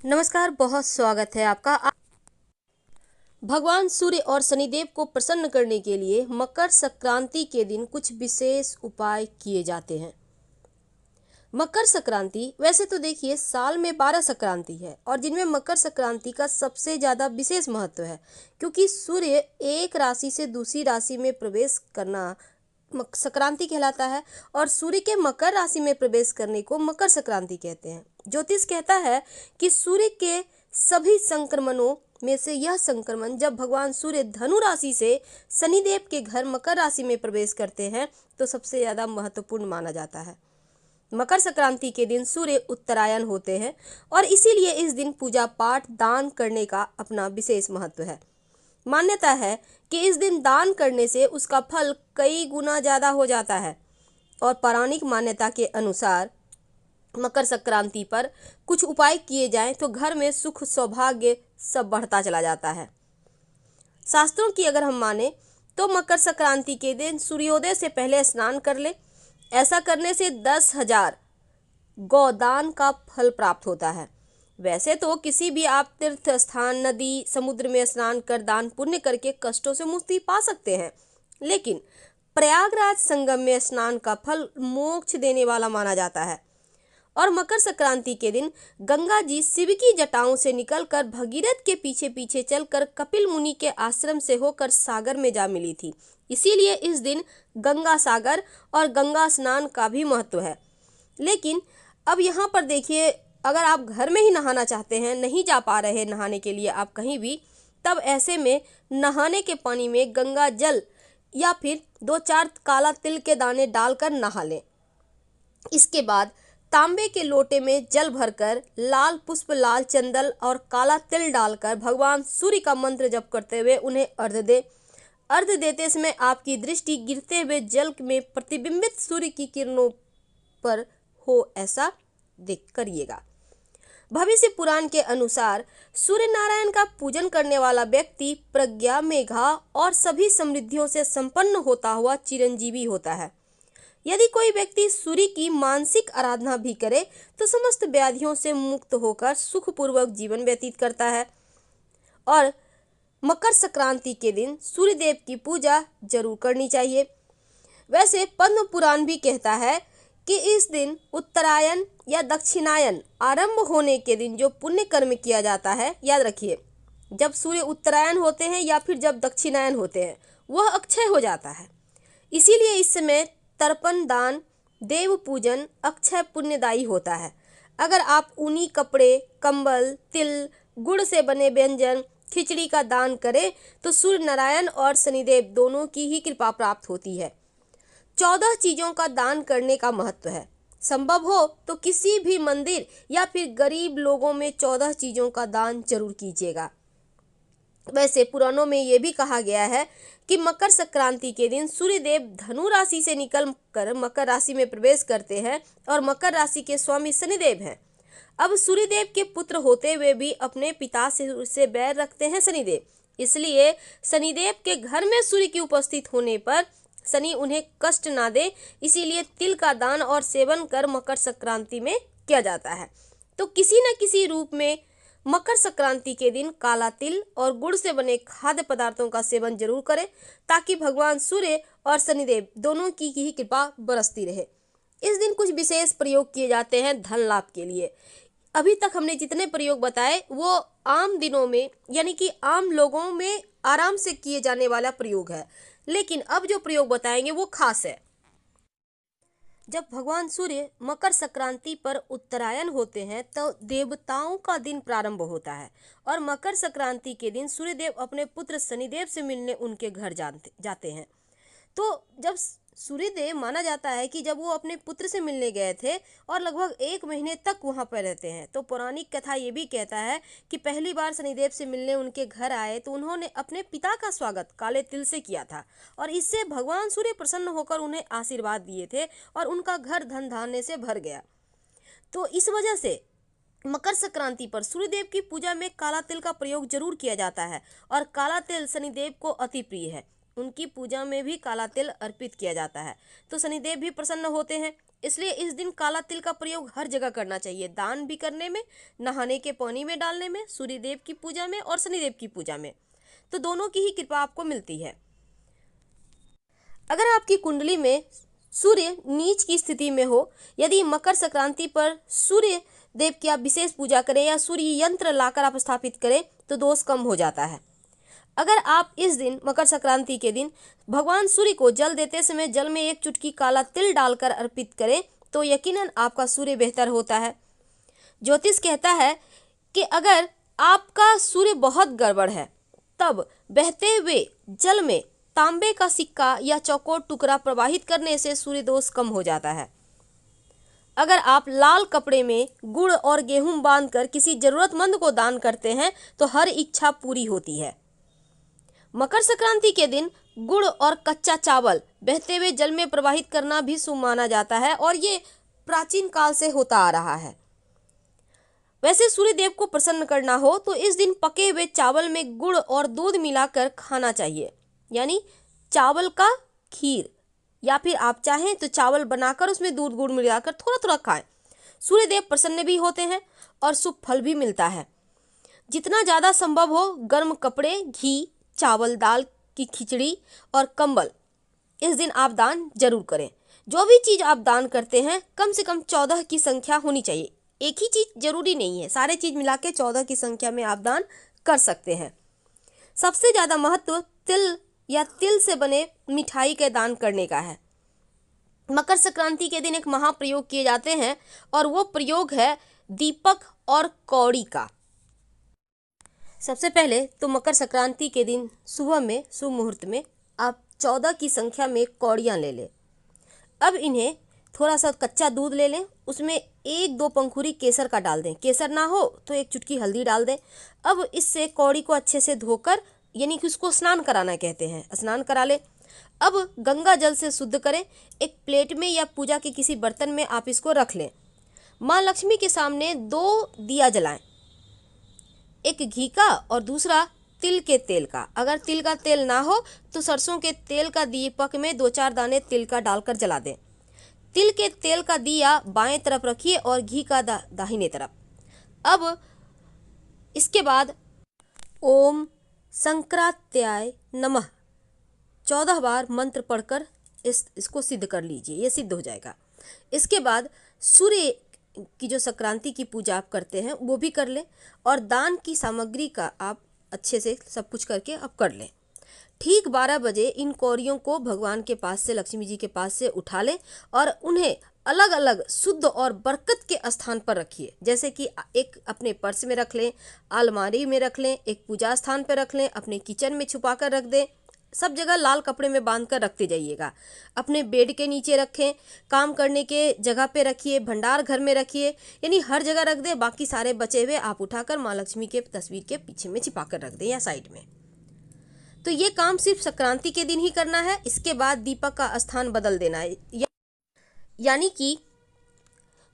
नमस्कार, बहुत स्वागत है आपका। भगवान सूर्य और शनिदेव को प्रसन्न करने के लिए मकर संक्रांति के दिन कुछ विशेष उपाय किए जाते हैं। मकर संक्रांति वैसे तो देखिए साल में 12 संक्रांति है और जिनमें मकर संक्रांति का सबसे ज़्यादा विशेष महत्व है, क्योंकि सूर्य एक राशि से दूसरी राशि में प्रवेश करना संक्रांति कहलाता है और सूर्य के मकर राशि में प्रवेश करने को मकर संक्रांति कहते हैं। ज्योतिष कहता है कि सूर्य के सभी संक्रमणों में से यह संक्रमण जब भगवान सूर्य धनु राशि से शनिदेव के घर मकर राशि में प्रवेश करते हैं तो सबसे ज़्यादा महत्वपूर्ण माना जाता है। मकर संक्रांति के दिन सूर्य उत्तरायण होते हैं और इसीलिए इस दिन पूजा पाठ दान करने का अपना विशेष महत्व है। मान्यता है कि इस दिन दान करने से उसका फल कई गुना ज़्यादा हो जाता है और पौराणिक मान्यता के अनुसार मकर संक्रांति पर कुछ उपाय किए जाएं तो घर में सुख सौभाग्य सब बढ़ता चला जाता है। शास्त्रों की अगर हम माने तो मकर संक्रांति के दिन सूर्योदय से पहले स्नान कर ले। ऐसा करने से 10,000 गौदान का फल प्राप्त होता है। वैसे तो किसी भी आप तीर्थ स्थान, नदी, समुद्र में स्नान कर दान पुण्य करके कष्टों से मुक्ति पा सकते हैं, लेकिन प्रयागराज संगम में स्नान का फल मोक्ष देने वाला माना जाता है। और मकर संक्रांति के दिन गंगा जी शिव की जटाओं से निकलकर भगीरथ के पीछे पीछे चलकर कपिल मुनि के आश्रम से होकर सागर में जा मिली थी। इसीलिए इस दिन गंगा सागर और गंगा स्नान का भी महत्व है। लेकिन अब यहाँ पर देखिए, अगर आप घर में ही नहाना चाहते हैं, नहीं जा पा रहे नहाने के लिए आप कहीं भी, तब ऐसे में नहाने के पानी में गंगा जल या फिर 2-4 काला तिल के दाने डालकर नहा लें। इसके बाद तांबे के लोटे में जल भरकर लाल पुष्प, लाल चंदन और काला तिल डालकर भगवान सूर्य का मंत्र जप करते हुए उन्हें अर्घ्य दें। अर्घ्य देते समय आपकी दृष्टि गिरते हुए जल में प्रतिबिंबित सूर्य की किरणों पर हो, ऐसा देख करिएगा। भविष्य पुराण के अनुसार सूर्य नारायण का पूजन करने वाला व्यक्ति प्रज्ञा, मेधा और सभी समृद्धियों से संपन्न होता हुआ चिरंजीवी होता है। यदि कोई व्यक्ति सूर्य की मानसिक आराधना भी करे तो समस्त व्याधियों से मुक्त होकर सुखपूर्वक जीवन व्यतीत करता है। और मकर संक्रांति के दिन सूर्य देव की पूजा जरूर करनी चाहिए। वैसे पद्म पुराण भी कहता है कि इस दिन उत्तरायण या दक्षिणायन आरंभ होने के दिन जो पुण्य कर्म किया जाता है, याद रखिए, जब सूर्य उत्तरायण होते हैं या फिर जब दक्षिणायन होते हैं वह अक्षय हो जाता है। इसीलिए इस समय तर्पण दान, देव पूजन अक्षय पुण्यदायी होता है। अगर आप ऊनी कपड़े, कंबल, तिल, गुड़ से बने व्यंजन, खिचड़ी का दान करें तो सूर्य नारायण और शनिदेव दोनों की ही कृपा प्राप्त होती है। 14 चीजों का दान करने का महत्व है। संभव हो तो किसी भी मंदिर या फिर गरीब लोगों में 14 चीजों का दान जरूर कीजिएगा। वैसे पुराणों में यह भी कहा गया है कि मकर संक्रांति के दिन सूर्यदेव धनु राशि से निकलकर मकर राशि में प्रवेश करते हैं और मकर राशि के स्वामी शनिदेव हैं। अब सूर्यदेव के पुत्र होते हुए भी अपने पिता से बैर रखते हैं शनिदेव, इसलिए शनिदेव के घर में सूर्य की उपस्थित होने पर शनि उन्हें कष्ट ना दे, इसीलिए तिल का दान और सेवन कर मकर संक्रांति में किया जाता है। तो किसी न किसी रूप में मकर संक्रांति के दिन काला तिल और गुड़ से बने खाद्य पदार्थों का सेवन जरूर करें ताकि भगवान सूर्य और शनिदेव दोनों की ही कृपा बरसती रहे। इस दिन कुछ विशेष प्रयोग किए जाते हैं धन लाभ के लिए। अभी तक हमने जितने प्रयोग बताए वो आम दिनों में यानी कि आम लोगों में आराम से किए जाने वाला प्रयोग है, लेकिन अब जो प्रयोग बताएंगे वो खास है। जब भगवान सूर्य मकर संक्रांति पर उत्तरायण होते हैं तो देवताओं का दिन प्रारंभ होता है और मकर संक्रांति के दिन सूर्यदेव अपने पुत्र शनिदेव से मिलने उनके घर जाते हैं। तो जब सूर्यदेव माना जाता है कि जब वो अपने पुत्र से मिलने गए थे और लगभग 1 महीने तक वहां पर रहते हैं, तो पौराणिक कथा ये भी कहता है कि पहली बार शनिदेव से मिलने उनके घर आए तो उन्होंने अपने पिता का स्वागत काले तिल से किया था और इससे भगवान सूर्य प्रसन्न होकर उन्हें आशीर्वाद दिए थे और उनका घर धन धान्य से भर गया। तो इस वजह से मकर संक्रांति पर सूर्यदेव की पूजा में काला तिल का प्रयोग जरूर किया जाता है और काला तिल शनिदेव को अति प्रिय है। उनकी पूजा में भी काला तिल अर्पित किया जाता है तो शनिदेव भी प्रसन्न होते हैं। इसलिए इस दिन काला तिल का प्रयोग हर जगह करना चाहिए, दान भी करने में, नहाने के पानी में डालने में, सूर्य देव की पूजा में और शनिदेव की पूजा में, तो दोनों की ही कृपा आपको मिलती है। अगर आपकी कुंडली में सूर्य नीच की स्थिति में हो, यदि मकर संक्रांति पर सूर्य देव की आप विशेष पूजा करें या सूर्य यंत्र लाकर आप स्थापित करें तो दोष कम हो जाता है। अगर आप इस दिन मकर संक्रांति के दिन भगवान सूर्य को जल देते समय जल में एक चुटकी काला तिल डालकर अर्पित करें तो यकीनन आपका सूर्य बेहतर होता है। ज्योतिष कहता है कि अगर आपका सूर्य बहुत गड़बड़ है तब बहते हुए जल में तांबे का सिक्का या चौकोर टुकड़ा प्रवाहित करने से सूर्य दोष कम हो जाता है। अगर आप लाल कपड़े में गुड़ और गेहूं बांधकर किसी जरूरतमंद को दान करते हैं तो हर इच्छा पूरी होती है। मकर संक्रांति के दिन गुड़ और कच्चा चावल बहते हुए जल में प्रवाहित करना भी शुभ माना जाता है और ये प्राचीन काल से होता आ रहा है। वैसे सूर्य देव को प्रसन्न करना हो तो इस दिन पके हुए चावल में गुड़ और दूध मिलाकर खाना चाहिए, यानी चावल का खीर, या फिर आप चाहें तो चावल बनाकर उसमें दूध गुड़ मिलाकर थोड़ा थोड़ा खाएं। सूर्य देव प्रसन्न भी होते हैं और शुभ फल भी मिलता है। जितना ज़्यादा संभव हो गर्म कपड़े, घी, चावल, दाल की खिचड़ी और कंबल इस दिन आप दान जरूर करें। जो भी चीज़ आप दान करते हैं कम से कम 14 की संख्या होनी चाहिए। एक ही चीज़ जरूरी नहीं है, सारे चीज़ मिला के 14 की संख्या में आप दान कर सकते हैं। सबसे ज़्यादा महत्व तिल या तिल से बने मिठाई के दान करने का है। मकर संक्रांति के दिन एक महाप्रयोग किए जाते हैं और वो प्रयोग है दीपक और कौड़ी का। सबसे पहले तो मकर संक्रांति के दिन सुबह में शुभ मुहूर्त में आप 14 की संख्या में कौड़ियाँ ले लें। अब इन्हें थोड़ा सा कच्चा दूध ले लें, उसमें 1-2 पंखुड़ी केसर का डाल दें, केसर ना हो तो 1 चुटकी हल्दी डाल दें। अब इससे कौड़ी को अच्छे से धोकर, यानी कि उसको स्नान कराना कहते हैं, स्नान करा लें। अब गंगा जल से शुद्ध करें, एक प्लेट में या पूजा के किसी बर्तन में आप इसको रख लें। माँ लक्ष्मी के सामने 2 दिया जलाएं, एक घी का और दूसरा तिल के तेल का। अगर तिल का तेल ना हो तो सरसों के तेल का दीपक में 2-4 दाने तिल का डालकर जला दें। तिल के तेल का दिया बाएं तरफ रखिए और घी का दाहिने तरफ। अब इसके बाद ओम संक्रांत्याय नमः 14 बार मंत्र पढ़कर इसको सिद्ध कर लीजिए, ये सिद्ध हो जाएगा। इसके बाद सूर्य की जो संक्रांति की पूजा आप करते हैं वो भी कर लें और दान की सामग्री का आप अच्छे से सब कुछ करके आप कर लें। ठीक 12 बजे इन कौड़ियों को भगवान के पास से, लक्ष्मी जी के पास से उठा लें और उन्हें अलग अलग शुद्ध और बरकत के स्थान पर रखिए। जैसे कि एक अपने पर्स में रख लें, अलमारी में रख लें, एक पूजा स्थान पर रख लें, अपने किचन में छुपा कर रख दें। सब जगह लाल कपड़े में बांध कर रखते जाइएगा। अपने बेड के नीचे रखें, काम करने के जगह पे रखिए, भंडार घर में रखिए, यानी हर जगह रख दें। बाकी सारे बचे हुए आप उठाकर माँ लक्ष्मी के तस्वीर के पीछे में छिपा कर रख दें या साइड में। तो ये काम सिर्फ संक्रांति के दिन ही करना है। इसके बाद दीपक का स्थान बदल देना है, यानी कि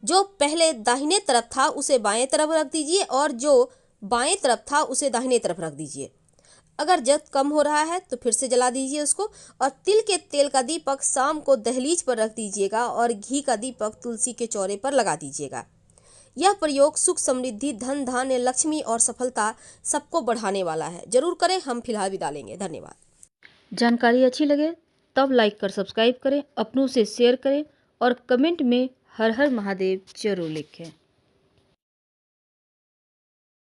जो पहले दाहिने तरफ था उसे बाएं तरफ रख दीजिए और जो बाएं तरफ था उसे दाहिने तरफ रख दीजिए। अगर जल कम हो रहा है तो फिर से जला दीजिए उसको। और तिल के तेल का दीपक शाम को दहलीज पर रख दीजिएगा और घी का दीपक तुलसी के चौरे पर लगा दीजिएगा। यह प्रयोग सुख, समृद्धि, धन, धान्य, लक्ष्मी और सफलता सबको बढ़ाने वाला है। जरूर करें। हम फिलहाल विदा लेंगे। धन्यवाद। जानकारी अच्छी लगे तब लाइक कर सब्सक्राइब करें, अपनों से शेयर करें और कमेंट में हर हर महादेव जरूर लिखें।